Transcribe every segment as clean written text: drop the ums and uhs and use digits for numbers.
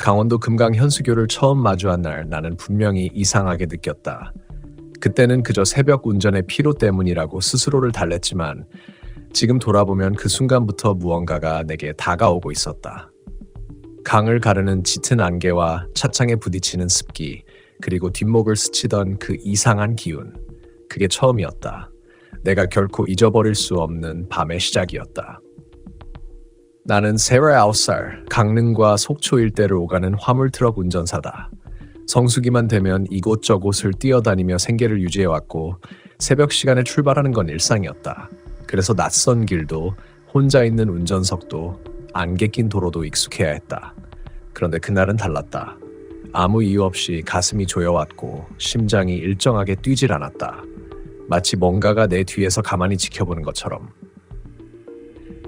강원도 금강 현수교를 처음 마주한 날 나는 분명히 이상하게 느꼈다. 그때는 그저 새벽 운전의 피로 때문이라고 스스로를 달랬지만 지금 돌아보면 그 순간부터 무언가가 내게 다가오고 있었다. 강을 가르는 짙은 안개와 차창에 부딪히는 습기, 그리고 뒷목을 스치던 그 이상한 기운. 그게 처음이었다. 내가 결코 잊어버릴 수 없는 밤의 시작이었다. 나는 39살, 강릉과 속초 일대를 오가는 화물트럭 운전사다. 성수기만 되면 이곳저곳을 뛰어다니며 생계를 유지해왔고 새벽 시간에 출발하는 건 일상이었다. 그래서 낯선 길도, 혼자 있는 운전석도, 안개 낀 도로도 익숙해야 했다. 그런데 그날은 달랐다. 아무 이유 없이 가슴이 조여왔고 심장이 일정하게 뛰질 않았다. 마치 뭔가가 내 뒤에서 가만히 지켜보는 것처럼.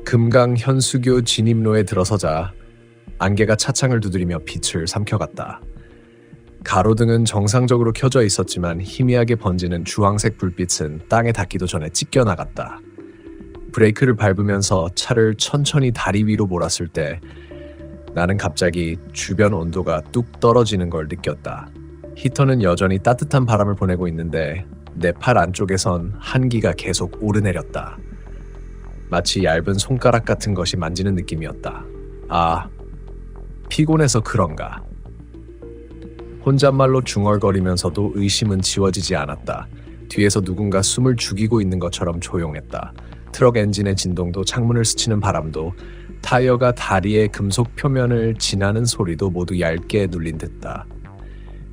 금강 현수교 진입로에 들어서자 안개가 차창을 두드리며 빛을 삼켜갔다. 가로등은 정상적으로 켜져 있었지만 희미하게 번지는 주황색 불빛은 땅에 닿기도 전에 찢겨나갔다. 브레이크를 밟으면서 차를 천천히 다리 위로 몰았을 때 나는 갑자기 주변 온도가 뚝 떨어지는 걸 느꼈다. 히터는 여전히 따뜻한 바람을 보내고 있는데 내 팔 안쪽에선 한기가 계속 오르내렸다. 마치 얇은 손가락 같은 것이 만지는 느낌이었다. 아, 피곤해서 그런가. 혼잣말로 중얼거리면서도 의심은 지워지지 않았다. 뒤에서 누군가 숨을 죽이고 있는 것처럼 조용했다. 트럭 엔진의 진동도 창문을 스치는 바람도 타이어가 다리의 금속 표면을 지나는 소리도 모두 얇게 눌린 듯다.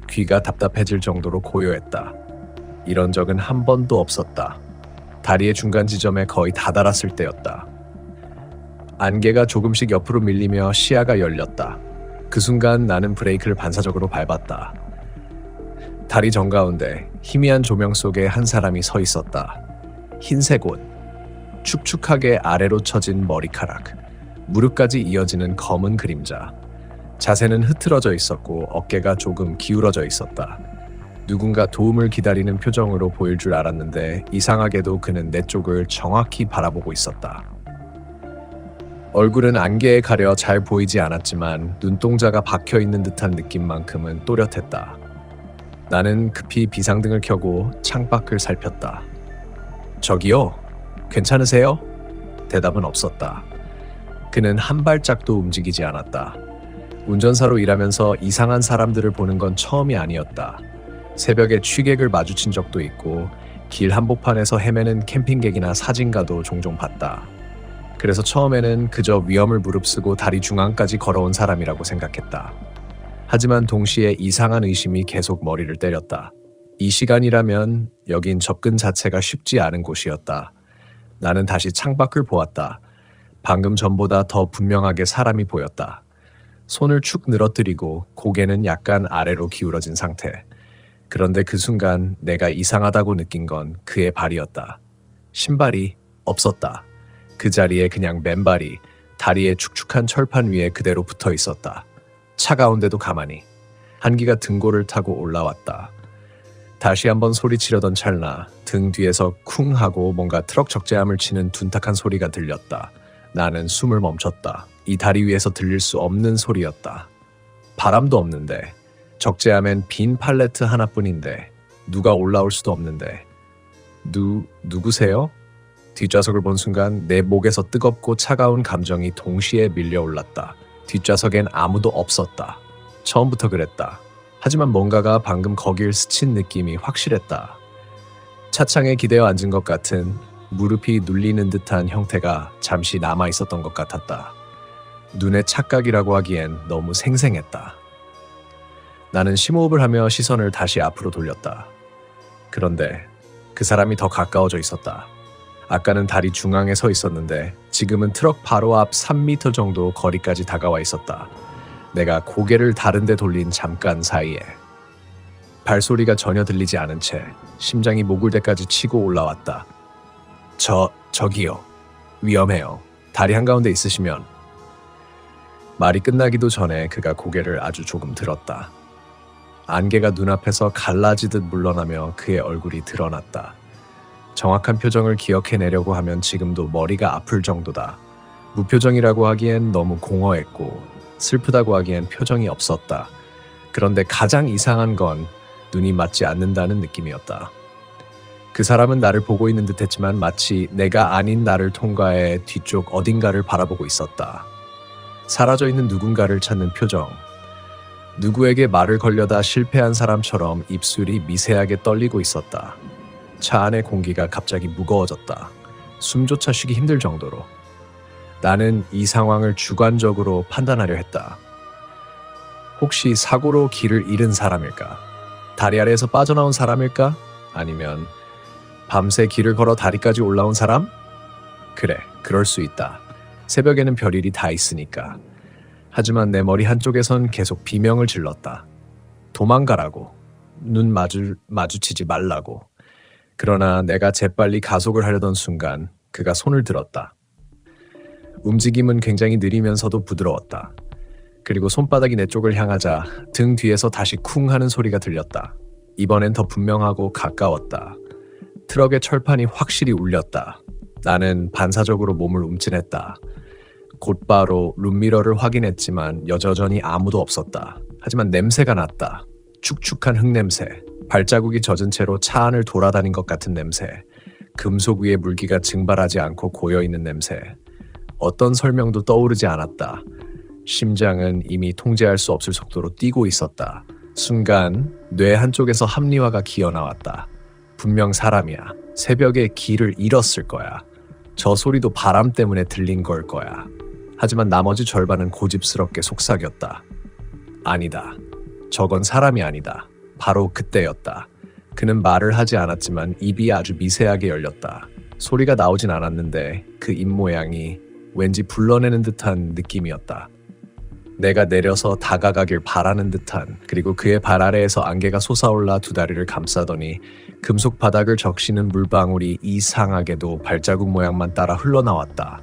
귀가 답답해질 정도로 고요했다. 이런 적은 한 번도 없었다. 다리의 중간 지점에 거의 다다랐을 때였다. 안개가 조금씩 옆으로 밀리며 시야가 열렸다. 그 순간 나는 브레이크를 반사적으로 밟았다. 다리 정가운데 희미한 조명 속에 한 사람이 서 있었다. 흰색 옷, 축축하게 아래로 처진 머리카락, 무릎까지 이어지는 검은 그림자. 자세는 흐트러져 있었고 어깨가 조금 기울어져 있었다. 누군가 도움을 기다리는 표정으로 보일 줄 알았는데 이상하게도 그는 내 쪽을 정확히 바라보고 있었다. 얼굴은 안개에 가려 잘 보이지 않았지만 눈동자가 박혀있는 듯한 느낌만큼은 또렷했다. 나는 급히 비상등을 켜고 창밖을 살폈다. 저기요, 괜찮으세요? 대답은 없었다. 그는 한 발짝도 움직이지 않았다. 운전사로 일하면서 이상한 사람들을 보는 건 처음이 아니었다. 새벽에 취객을 마주친 적도 있고 길 한복판에서 헤매는 캠핑객이나 사진가도 종종 봤다. 그래서 처음에는 그저 위험을 무릅쓰고 다리 중앙까지 걸어온 사람이라고 생각했다. 하지만 동시에 이상한 의심이 계속 머리를 때렸다. 이 시간이라면 여긴 접근 자체가 쉽지 않은 곳이었다. 나는 다시 창밖을 보았다. 방금 전보다 더 분명하게 사람이 보였다. 손을 축 늘어뜨리고 고개는 약간 아래로 기울어진 상태. 그런데 그 순간 내가 이상하다고 느낀 건 그의 발이었다. 신발이 없었다. 그 자리에 그냥 맨발이 다리의 축축한 철판 위에 그대로 붙어 있었다. 차가운데도 가만히. 한기가 등골을 타고 올라왔다. 다시 한번 소리치려던 찰나 등 뒤에서 쿵 하고 뭔가 트럭 적재함을 치는 둔탁한 소리가 들렸다. 나는 숨을 멈췄다. 이 다리 위에서 들릴 수 없는 소리였다. 바람도 없는데, 적재함엔 빈 팔레트 하나뿐인데 누가 올라올 수도 없는데. 누구세요? 뒷좌석을 본 순간 내 목에서 뜨겁고 차가운 감정이 동시에 밀려올랐다. 뒷좌석엔 아무도 없었다. 처음부터 그랬다. 하지만 뭔가가 방금 거길 스친 느낌이 확실했다. 차창에 기대어 앉은 것 같은 무릎이 눌리는 듯한 형태가 잠시 남아있었던 것 같았다. 눈의 착각이라고 하기엔 너무 생생했다. 나는 심호흡을 하며 시선을 다시 앞으로 돌렸다. 그런데 그 사람이 더 가까워져 있었다. 아까는 다리 중앙에 서 있었는데 지금은 트럭 바로 앞 3m 정도 거리까지 다가와 있었다. 내가 고개를 다른 데 돌린 잠깐 사이에 발소리가 전혀 들리지 않은 채 심장이 모굴대까지 치고 올라왔다. 저기요. 위험해요. 다리 한가운데 있으시면. 말이 끝나기도 전에 그가 고개를 아주 조금 들었다. 안개가 눈앞에서 갈라지듯 물러나며 그의 얼굴이 드러났다. 정확한 표정을 기억해내려고 하면 지금도 머리가 아플 정도다. 무표정이라고 하기엔 너무 공허했고 슬프다고 하기엔 표정이 없었다. 그런데 가장 이상한 건 눈이 맞지 않는다는 느낌이었다. 그 사람은 나를 보고 있는 듯했지만 마치 내가 아닌 나를 통과해 뒤쪽 어딘가를 바라보고 있었다. 사라져 있는 누군가를 찾는 표정. 누구에게 말을 걸려다 실패한 사람처럼 입술이 미세하게 떨리고 있었다. 차 안의 공기가 갑자기 무거워졌다. 숨조차 쉬기 힘들 정도로. 나는 이 상황을 주관적으로 판단하려 했다. 혹시 사고로 길을 잃은 사람일까? 다리 아래에서 빠져나온 사람일까? 아니면 밤새 길을 걸어 다리까지 올라온 사람? 그래, 그럴 수 있다. 새벽에는 별일이 다 있으니까. 하지만 내 머리 한쪽에선 계속 비명을 질렀다. 도망가라고. 눈 마주치지 말라고. 그러나 내가 재빨리 가속을 하려던 순간 그가 손을 들었다. 움직임은 굉장히 느리면서도 부드러웠다. 그리고 손바닥이 내 쪽을 향하자 등 뒤에서 다시 쿵 하는 소리가 들렸다. 이번엔 더 분명하고 가까웠다. 트럭의 철판이 확실히 울렸다. 나는 반사적으로 몸을 움찔했다. 곧바로 룸미러를 확인했지만 여전히 아무도 없었다. 하지만 냄새가 났다. 축축한 흙냄새, 발자국이 젖은 채로 차 안을 돌아다닌 것 같은 냄새, 금속 위에 물기가 증발하지 않고 고여있는 냄새. 어떤 설명도 떠오르지 않았다. 심장은 이미 통제할 수 없을 속도로 뛰고 있었다. 순간 뇌 한쪽에서 합리화가 기어나왔다. 분명 사람이야. 새벽에 길을 잃었을 거야. 저 소리도 바람 때문에 들린 걸 거야. 하지만 나머지 절반은 고집스럽게 속삭였다. 아니다. 저건 사람이 아니다. 바로 그때였다. 그는 말을 하지 않았지만 입이 아주 미세하게 열렸다. 소리가 나오진 않았는데 그 입모양이 왠지 불러내는 듯한 느낌이었다. 내가 내려서 다가가길 바라는 듯한, 그리고 그의 발 아래에서 안개가 솟아올라 두 다리를 감싸더니 금속 바닥을 적시는 물방울이 이상하게도 발자국 모양만 따라 흘러나왔다.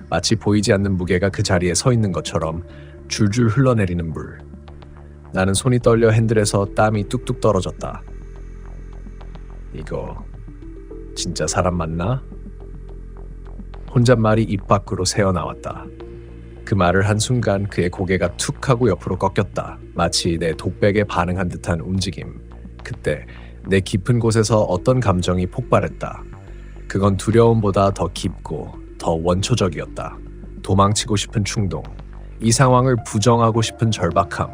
마치 보이지 않는 무게가 그 자리에 서 있는 것처럼 줄줄 흘러내리는 물. 나는 손이 떨려 핸들에서 땀이 뚝뚝 떨어졌다. 이거 진짜 사람 맞나? 혼잣말이 입 밖으로 새어나왔다. 그 말을 한 순간 그의 고개가 툭 하고 옆으로 꺾였다. 마치 내 독백에 반응한 듯한 움직임. 그때 내 깊은 곳에서 어떤 감정이 폭발했다. 그건 두려움보다 더 깊고 더 원초적이었다. 도망치고 싶은 충동, 이 상황을 부정하고 싶은 절박함,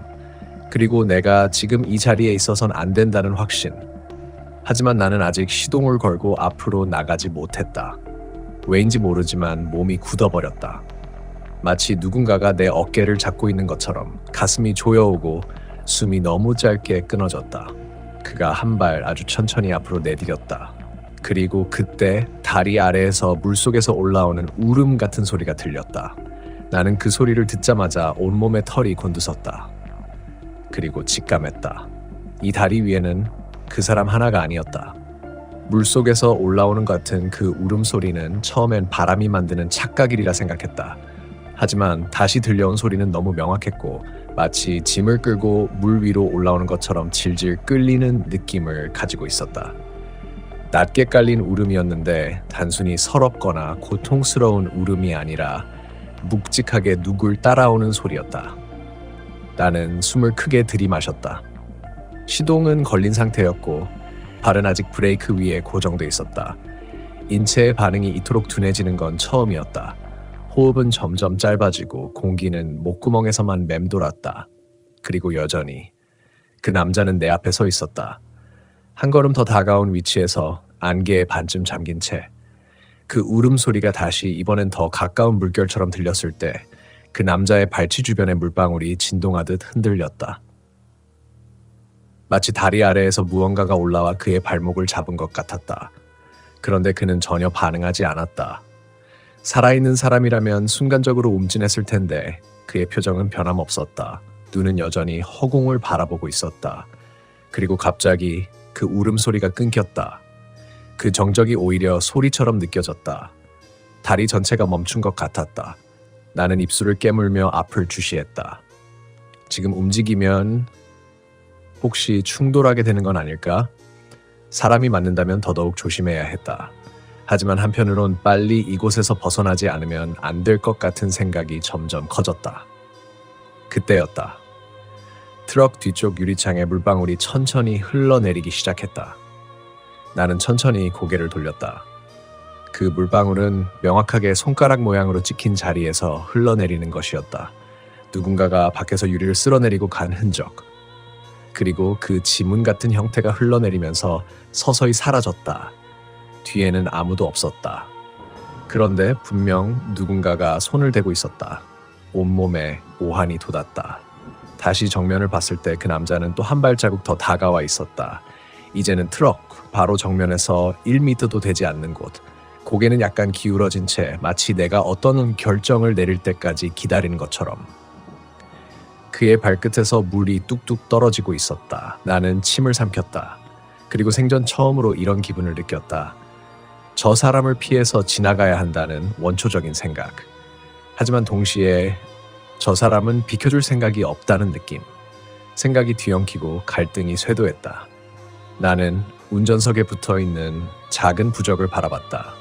그리고 내가 지금 이 자리에 있어선 안 된다는 확신. 하지만 나는 아직 시동을 걸고 앞으로 나가지 못했다. 왜인지 모르지만 몸이 굳어버렸다. 마치 누군가가 내 어깨를 잡고 있는 것처럼 가슴이 조여오고 숨이 너무 짧게 끊어졌다. 그가 한 발 아주 천천히 앞으로 내디뎠다. 그리고 그때 다리 아래에서 물속에서 올라오는 울음 같은 소리가 들렸다. 나는 그 소리를 듣자마자 온몸에 털이 곤두섰다. 그리고 직감했다. 이 다리 위에는 그 사람 하나가 아니었다. 물속에서 올라오는 것 같은 그 울음소리는 처음엔 바람이 만드는 착각이라 생각했다. 하지만 다시 들려온 소리는 너무 명확했고 마치 짐을 끌고 물 위로 올라오는 것처럼 질질 끌리는 느낌을 가지고 있었다. 낮게 깔린 울음이었는데 단순히 서럽거나 고통스러운 울음이 아니라 묵직하게 누굴 따라오는 소리였다. 나는 숨을 크게 들이마셨다. 시동은 걸린 상태였고 발은 아직 브레이크 위에 고정돼 있었다. 인체의 반응이 이토록 둔해지는 건 처음이었다. 호흡은 점점 짧아지고 공기는 목구멍에서만 맴돌았다. 그리고 여전히 그 남자는 내 앞에 서 있었다. 한 걸음 더 다가온 위치에서 안개에 반쯤 잠긴 채 그 울음소리가 다시 이번엔 더 가까운 물결처럼 들렸을 때 그 남자의 발치 주변의 물방울이 진동하듯 흔들렸다. 마치 다리 아래에서 무언가가 올라와 그의 발목을 잡은 것 같았다. 그런데 그는 전혀 반응하지 않았다. 살아있는 사람이라면 순간적으로 움찔했을 텐데 그의 표정은 변함없었다. 눈은 여전히 허공을 바라보고 있었다. 그리고 갑자기 그 울음소리가 끊겼다. 그 정적이 오히려 소리처럼 느껴졌다. 다리 전체가 멈춘 것 같았다. 나는 입술을 깨물며 앞을 주시했다. 지금 움직이면 혹시 충돌하게 되는 건 아닐까? 사람이 맞는다면 더더욱 조심해야 했다. 하지만 한편으론 빨리 이곳에서 벗어나지 않으면 안 될 것 같은 생각이 점점 커졌다. 그때였다. 트럭 뒤쪽 유리창에 물방울이 천천히 흘러내리기 시작했다. 나는 천천히 고개를 돌렸다. 그 물방울은 명확하게 손가락 모양으로 찍힌 자리에서 흘러내리는 것이었다. 누군가가 밖에서 유리를 쓸어내리고 간 흔적. 그리고 그 지문 같은 형태가 흘러내리면서 서서히 사라졌다. 뒤에는 아무도 없었다. 그런데 분명 누군가가 손을 대고 있었다. 온몸에 오한이 돋았다. 다시 정면을 봤을 때 그 남자는 또 한 발자국 더 다가와 있었다. 이제는 트럭 바로 정면에서 1미터도 되지 않는 곳. 고개는 약간 기울어진 채 마치 내가 어떤 결정을 내릴 때까지 기다리는 것처럼. 그의 발끝에서 물이 뚝뚝 떨어지고 있었다. 나는 침을 삼켰다. 그리고 생전 처음으로 이런 기분을 느꼈다. 저 사람을 피해서 지나가야 한다는 원초적인 생각. 하지만 동시에 저 사람은 비켜줄 생각이 없다는 느낌. 생각이 뒤엉키고 갈등이 쇄도했다. 나는 운전석에 붙어있는 작은 부적을 바라봤다.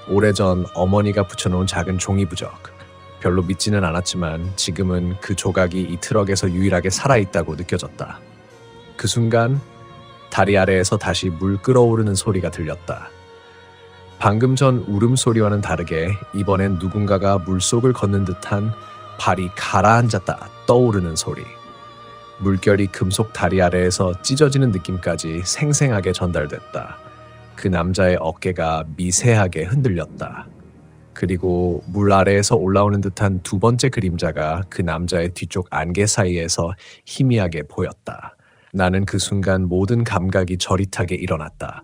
오래전 어머니가 붙여놓은 작은 종이 부적. 별로 믿지는 않았지만 지금은 그 조각이 이 트럭에서 유일하게 살아있다고 느껴졌다. 그 순간 다리 아래에서 다시 물 끓어오르는 소리가 들렸다. 방금 전 울음소리와는 다르게 이번엔 누군가가 물속을 걷는 듯한 발이 가라앉았다 떠오르는 소리. 물결이 금속 다리 아래에서 찢어지는 느낌까지 생생하게 전달됐다. 그 남자의 어깨가 미세하게 흔들렸다. 그리고 물 아래에서 올라오는 듯한 두 번째 그림자가 그 남자의 뒤쪽 안개 사이에서 희미하게 보였다. 나는 그 순간 모든 감각이 저릿하게 일어났다.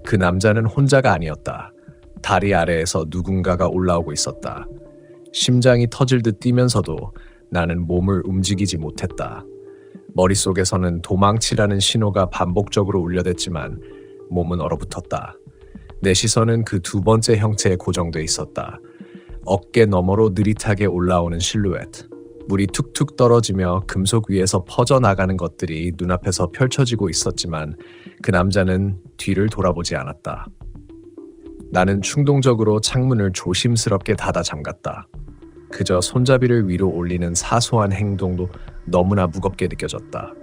그 남자는 혼자가 아니었다. 다리 아래에서 누군가가 올라오고 있었다. 심장이 터질 듯 뛰면서도 나는 몸을 움직이지 못했다. 머릿속에서는 도망치라는 신호가 반복적으로 울려댔지만 몸은 얼어붙었다. 내 시선은 그 두 번째 형체에 고정돼 있었다. 어깨 너머로 느릿하게 올라오는 실루엣. 물이 툭툭 떨어지며 금속 위에서 퍼져나가는 것들이 눈앞에서 펼쳐지고 있었지만 그 남자는 뒤를 돌아보지 않았다. 나는 충동적으로 창문을 조심스럽게 닫아 잠갔다. 그저 손잡이를 위로 올리는 사소한 행동도 너무나 무겁게 느껴졌다.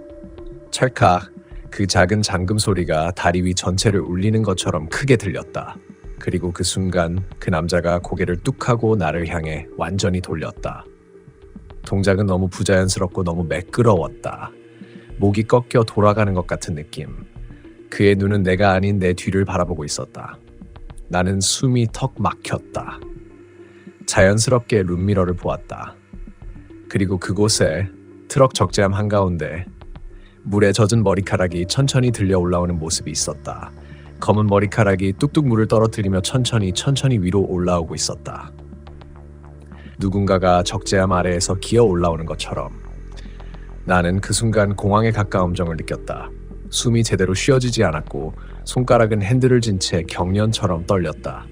찰칵, 그 작은 잠금 소리가 다리 위 전체를 울리는 것처럼 크게 들렸다. 그리고 그 순간 그 남자가 고개를 뚝 하고 나를 향해 완전히 돌렸다. 동작은 너무 부자연스럽고 너무 매끄러웠다. 목이 꺾여 돌아가는 것 같은 느낌. 그의 눈은 내가 아닌 내 뒤를 바라보고 있었다. 나는 숨이 턱 막혔다. 자연스럽게 룸미러를 보았다. 그리고 그곳에 트럭 적재함 한가운데 물에 젖은 머리카락이 천천히 들려 올라오는 모습이 있었다. 검은 머리카락이 뚝뚝 물을 떨어뜨리며 천천히 위로 올라오고 있었다. 누군가가 적재함 아래에서 기어 올라오는 것처럼. 나는 그 순간 공황에 가까운 점을 느꼈다. 숨이 제대로 쉬어지지 않았고 손가락은 핸들을 쥔 채 경련처럼 떨렸다.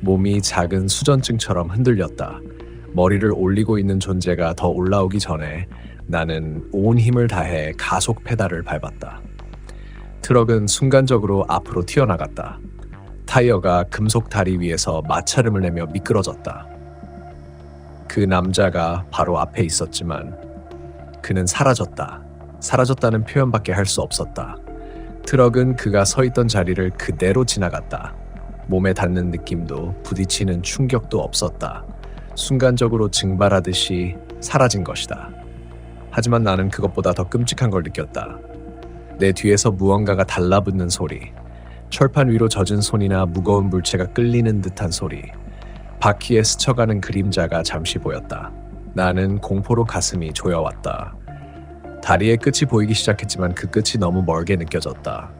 몸이 작은 수전증처럼 흔들렸다. 머리를 올리고 있는 존재가 더 올라오기 전에 나는 온 힘을 다해 가속 페달을 밟았다. 트럭은 순간적으로 앞으로 튀어나갔다. 타이어가 금속 다리 위에서 마찰음을 내며 미끄러졌다. 그 남자가 바로 앞에 있었지만 그는 사라졌다. 사라졌다는 표현밖에 할 수 없었다. 트럭은 그가 서 있던 자리를 그대로 지나갔다. 몸에 닿는 느낌도 부딪히는 충격도 없었다. 순간적으로 증발하듯이 사라진 것이다. 하지만 나는 그것보다 더 끔찍한 걸 느꼈다. 내 뒤에서 무언가가 달라붙는 소리. 철판 위로 젖은 손이나 무거운 물체가 끌리는 듯한 소리. 바퀴에 스쳐가는 그림자가 잠시 보였다. 나는 공포로 가슴이 조여왔다. 다리의 끝이 보이기 시작했지만 그 끝이 너무 멀게 느껴졌다.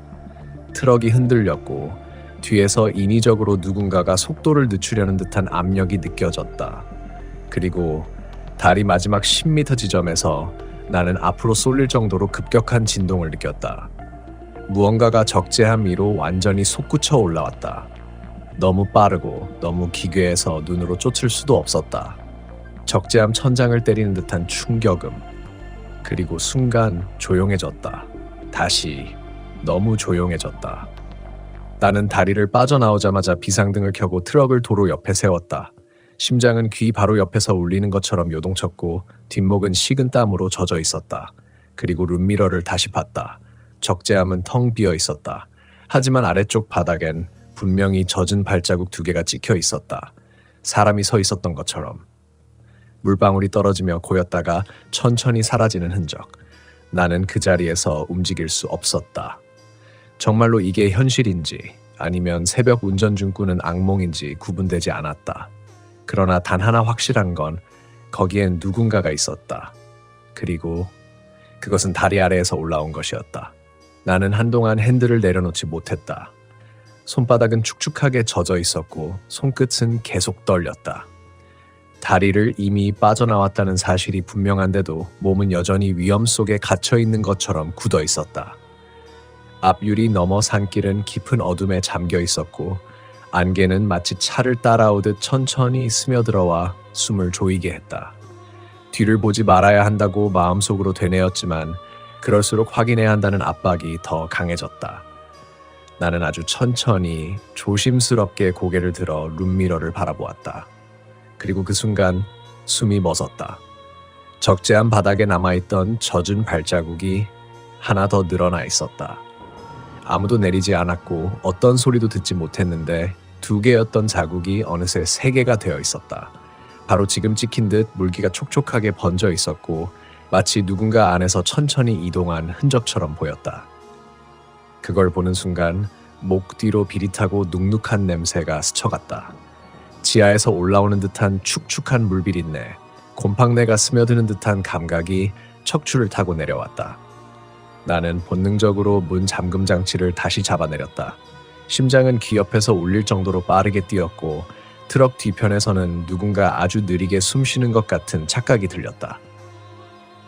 트럭이 흔들렸고 뒤에서 인위적으로 누군가가 속도를 늦추려는 듯한 압력이 느껴졌다. 그리고 다리 마지막 10m 지점에서 나는 앞으로 쏠릴 정도로 급격한 진동을 느꼈다. 무언가가 적재함 위로 완전히 솟구쳐 올라왔다. 너무 빠르고 너무 기괴해서 눈으로 쫓을 수도 없었다. 적재함 천장을 때리는 듯한 충격음. 그리고 순간 조용해졌다. 다시 너무 조용해졌다. 나는 다리를 빠져나오자마자 비상등을 켜고 트럭을 도로 옆에 세웠다. 심장은 귀 바로 옆에서 울리는 것처럼 요동쳤고 뒷목은 식은 땀으로 젖어 있었다. 그리고 룸미러를 다시 봤다. 적재함은 텅 비어 있었다. 하지만 아래쪽 바닥엔 분명히 젖은 발자국 2개가 찍혀 있었다. 사람이 서 있었던 것처럼. 물방울이 떨어지며 고였다가 천천히 사라지는 흔적. 나는 그 자리에서 움직일 수 없었다. 정말로 이게 현실인지 아니면 새벽 운전 중 꾸는 악몽인지 구분되지 않았다. 그러나 단 하나 확실한 건 거기엔 누군가가 있었다. 그리고 그것은 다리 아래에서 올라온 것이었다. 나는 한동안 핸들을 내려놓지 못했다. 손바닥은 축축하게 젖어 있었고 손끝은 계속 떨렸다. 다리를 이미 빠져나왔다는 사실이 분명한데도 몸은 여전히 위험 속에 갇혀 있는 것처럼 굳어 있었다. 앞유리 너머 산길은 깊은 어둠에 잠겨 있었고 안개는 마치 차를 따라오듯 천천히 스며들어와 숨을 조이게 했다. 뒤를 보지 말아야 한다고 마음속으로 되뇌었지만 그럴수록 확인해야 한다는 압박이 더 강해졌다. 나는 아주 천천히 조심스럽게 고개를 들어 룸미러를 바라보았다. 그리고 그 순간 숨이 멎었다. 적재한 바닥에 남아있던 젖은 발자국이 하나 더 늘어나 있었다. 아무도 내리지 않았고 어떤 소리도 듣지 못했는데 2개였던 자국이 어느새 3개가 되어 있었다. 바로 지금 찍힌 듯 물기가 촉촉하게 번져 있었고 마치 누군가 안에서 천천히 이동한 흔적처럼 보였다. 그걸 보는 순간 목 뒤로 비릿하고 눅눅한 냄새가 스쳐갔다. 지하에서 올라오는 듯한 축축한 물비린내, 곰팡내가 스며드는 듯한 감각이 척추를 타고 내려왔다. 나는 본능적으로 문 잠금 장치를 다시 잡아내렸다. 심장은 귀 옆에서 울릴 정도로 빠르게 뛰었고 트럭 뒤편에서는 누군가 아주 느리게 숨쉬는 것 같은 착각이 들렸다.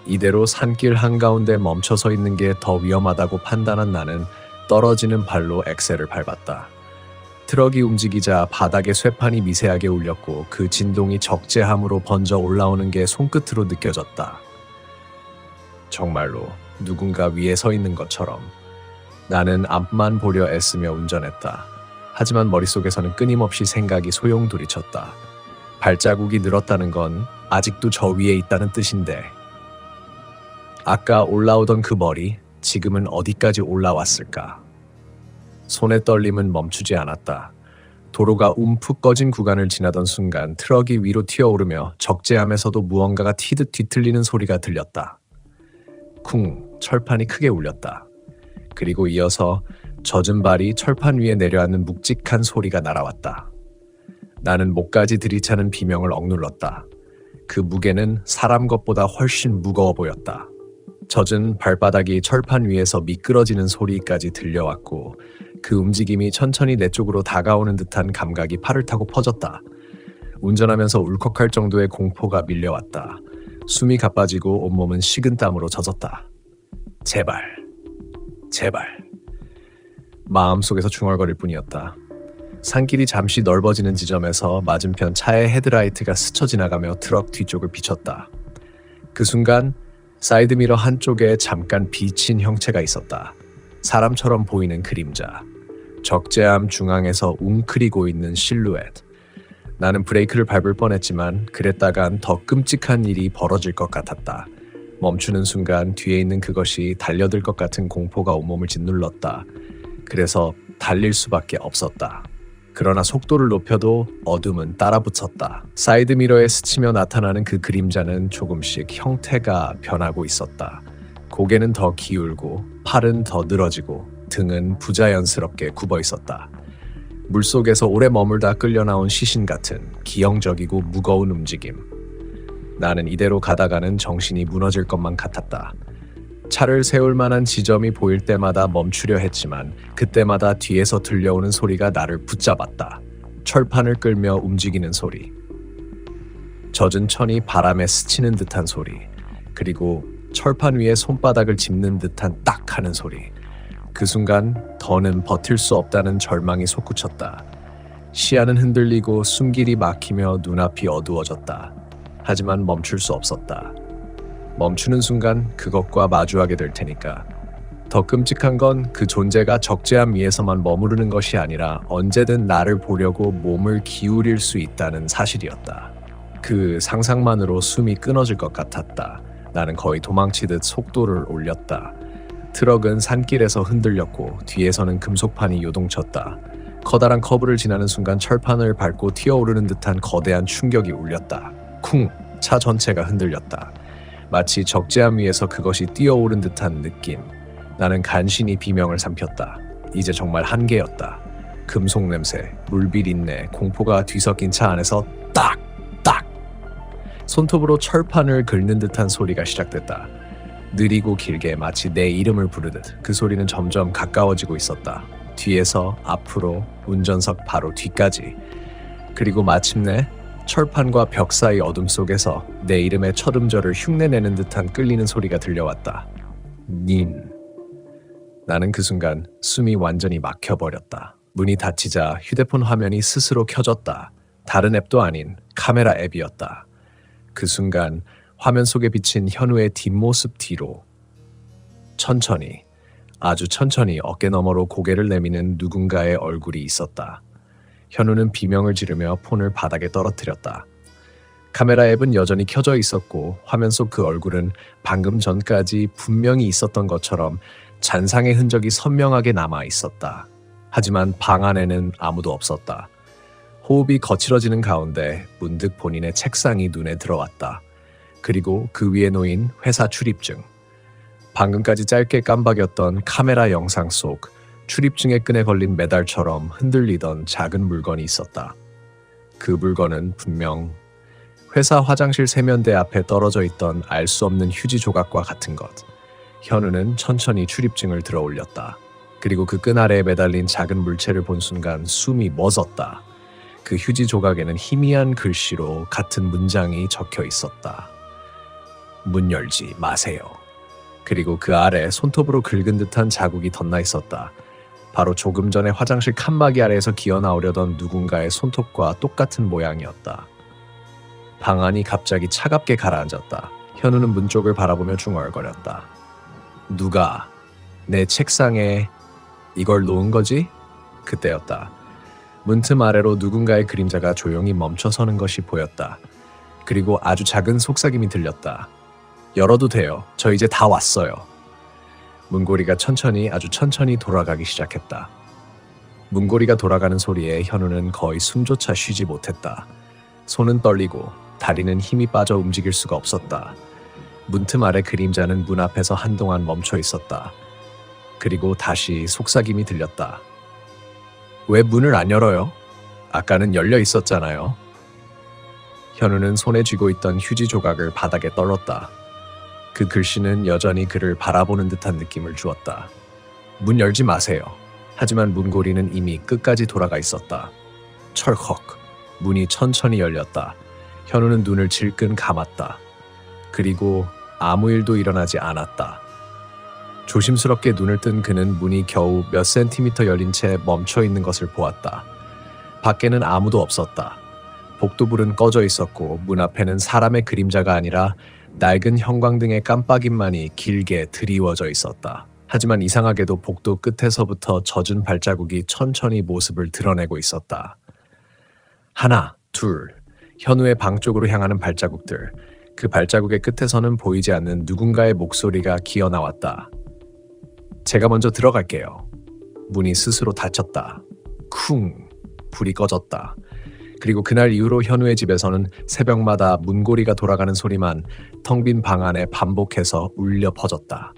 이대로 산길 한가운데 멈춰서 있는 게 더 위험하다고 판단한 나는 떨어지는 발로 엑셀을 밟았다. 트럭이 움직이자 바닥에 쇠판이 미세하게 울렸고 그 진동이 적재함으로 번져 올라오는 게 손끝으로 느껴졌다. 정말로 누군가 위에 서 있는 것처럼. 나는 앞만 보려 애쓰며 운전했다. 하지만 머릿속에서는 끊임없이 생각이 소용돌이쳤다. 발자국이 늘었다는 건 아직도 저 위에 있다는 뜻인데 아까 올라오던 그 머리, 지금은 어디까지 올라왔을까? 손의 떨림은 멈추지 않았다. 도로가 움푹 꺼진 구간을 지나던 순간 트럭이 위로 튀어오르며 적재함에서도 무언가가 튀듯 뒤틀리는 소리가 들렸다. 쿵, 철판이 크게 울렸다. 그리고 이어서 젖은 발이 철판 위에 내려앉는 묵직한 소리가 날아왔다. 나는 목까지 들이차는 비명을 억눌렀다. 그 무게는 사람 것보다 훨씬 무거워 보였다. 젖은 발바닥이 철판 위에서 미끄러지는 소리까지 들려왔고 그 움직임이 천천히 내 쪽으로 다가오는 듯한 감각이 팔을 타고 퍼졌다. 운전하면서 울컥할 정도의 공포가 밀려왔다. 숨이 가빠지고 온몸은 식은 땀으로 젖었다. 제발, 제발. 마음속에서 중얼거릴 뿐이었다. 산길이 잠시 넓어지는 지점에서 맞은편 차의 헤드라이트가 스쳐 지나가며 트럭 뒤쪽을 비췄다. 그 순간 사이드미러 한쪽에 잠깐 비친 형체가 있었다. 사람처럼 보이는 그림자. 적재함 중앙에서 웅크리고 있는 실루엣. 나는 브레이크를 밟을 뻔했지만 그랬다간 더 끔찍한 일이 벌어질 것 같았다. 멈추는 순간 뒤에 있는 그것이 달려들 것 같은 공포가 온몸을 짓눌렀다. 그래서 달릴 수밖에 없었다. 그러나 속도를 높여도 어둠은 따라붙었다. 사이드미러에 스치며 나타나는 그 그림자는 조금씩 형태가 변하고 있었다. 고개는 더 기울고 팔은 더 늘어지고 등은 부자연스럽게 굽어 있었다. 물속에서 오래 머물다 끌려나온 시신 같은 기형적이고 무거운 움직임. 나는 이대로 가다가는 정신이 무너질 것만 같았다. 차를 세울 만한 지점이 보일 때마다 멈추려 했지만 그때마다 뒤에서 들려오는 소리가 나를 붙잡았다. 철판을 끌며 움직이는 소리. 젖은 천이 바람에 스치는 듯한 소리. 그리고 철판 위에 손바닥을 짚는 듯한 딱 하는 소리. 그 순간 더는 버틸 수 없다는 절망이 솟구쳤다. 시야는 흔들리고 숨길이 막히며 눈앞이 어두워졌다. 하지만 멈출 수 없었다. 멈추는 순간 그것과 마주하게 될 테니까. 더 끔찍한 건 그 존재가 적재함 위에서만 머무르는 것이 아니라 언제든 나를 보려고 몸을 기울일 수 있다는 사실이었다. 그 상상만으로 숨이 끊어질 것 같았다. 나는 거의 도망치듯 속도를 올렸다. 트럭은 산길에서 흔들렸고 뒤에서는 금속판이 요동쳤다. 커다란 커브를 지나는 순간 철판을 밟고 튀어오르는 듯한 거대한 충격이 울렸다. 쿵! 차 전체가 흔들렸다. 마치 적재함 위에서 그것이 뛰어오른 듯한 느낌. 나는 간신히 비명을 삼켰다. 이제 정말 한계였다. 금속 냄새, 물비린내, 공포가 뒤섞인 차 안에서 딱! 딱! 손톱으로 철판을 긁는 듯한 소리가 시작됐다. 느리고 길게 마치 내 이름을 부르듯 그 소리는 점점 가까워지고 있었다. 뒤에서 앞으로, 운전석 바로 뒤까지. 그리고 마침내 철판과 벽 사이 어둠 속에서 내 이름의 첫 음절을 흉내내는 듯한 끌리는 소리가 들려왔다. 닌. 나는 그 순간 숨이 완전히 막혀버렸다. 문이 닫히자 휴대폰 화면이 스스로 켜졌다. 다른 앱도 아닌 카메라 앱이었다. 그 순간 화면 속에 비친 현우의 뒷모습 뒤로 천천히, 아주 천천히 어깨 너머로 고개를 내미는 누군가의 얼굴이 있었다. 현우는 비명을 지르며 폰을 바닥에 떨어뜨렸다. 카메라 앱은 여전히 켜져 있었고 화면 속 그 얼굴은 방금 전까지 분명히 있었던 것처럼 잔상의 흔적이 선명하게 남아 있었다. 하지만 방 안에는 아무도 없었다. 호흡이 거칠어지는 가운데 문득 본인의 책상이 눈에 들어왔다. 그리고 그 위에 놓인 회사 출입증. 방금까지 짧게 깜박였던 카메라 영상 속 출입증의 끈에 걸린 메달처럼 흔들리던 작은 물건이 있었다. 그 물건은 분명 회사 화장실 세면대 앞에 떨어져 있던 알 수 없는 휴지 조각과 같은 것. 현우는 천천히 출입증을 들어 올렸다. 그리고 그 끈 아래에 매달린 작은 물체를 본 순간 숨이 멎었다. 그 휴지 조각에는 희미한 글씨로 같은 문장이 적혀 있었다. 문 열지 마세요. 그리고 그 아래 손톱으로 긁은 듯한 자국이 덧나 있었다. 바로 조금 전에 화장실 칸막이 아래에서 기어나오려던 누군가의 손톱과 똑같은 모양이었다. 방 안이 갑자기 차갑게 가라앉았다. 현우는 문 쪽을 바라보며 중얼거렸다. 누가 내 책상에 이걸 놓은 거지? 그때였다. 문틈 아래로 누군가의 그림자가 조용히 멈춰서는 것이 보였다. 그리고 아주 작은 속삭임이 들렸다. 열어도 돼요. 저 이제 다 왔어요. 문고리가 천천히, 아주 천천히 돌아가기 시작했다. 문고리가 돌아가는 소리에 현우는 거의 숨조차 쉬지 못했다. 손은 떨리고 다리는 힘이 빠져 움직일 수가 없었다. 문틈 아래 그림자는 문 앞에서 한동안 멈춰 있었다. 그리고 다시 속삭임이 들렸다. 왜 문을 안 열어요? 아까는 열려 있었잖아요. 현우는 손에 쥐고 있던 휴지 조각을 바닥에 떨었다. 그 글씨는 여전히 그를 바라보는 듯한 느낌을 주었다. 문 열지 마세요. 하지만 문고리는 이미 끝까지 돌아가 있었다. 철컥. 문이 천천히 열렸다. 현우는 눈을 질끈 감았다. 그리고 아무 일도 일어나지 않았다. 조심스럽게 눈을 뜬 그는 문이 겨우 몇 센티미터 열린 채 멈춰 있는 것을 보았다. 밖에는 아무도 없었다. 복도불은 꺼져 있었고 문 앞에는 사람의 그림자가 아니라 낡은 형광등의 깜빡임만이 길게 드리워져 있었다. 하지만 이상하게도 복도 끝에서부터 젖은 발자국이 천천히 모습을 드러내고 있었다. 하나, 둘, 현우의 방 쪽으로 향하는 발자국들. 그 발자국의 끝에서는 보이지 않는 누군가의 목소리가 기어나왔다. 제가 먼저 들어갈게요. 문이 스스로 닫혔다. 쿵! 불이 꺼졌다. 그리고 그날 이후로 현우의 집에서는 새벽마다 문고리가 돌아가는 소리만 텅 빈 방 안에 반복해서 울려 퍼졌다.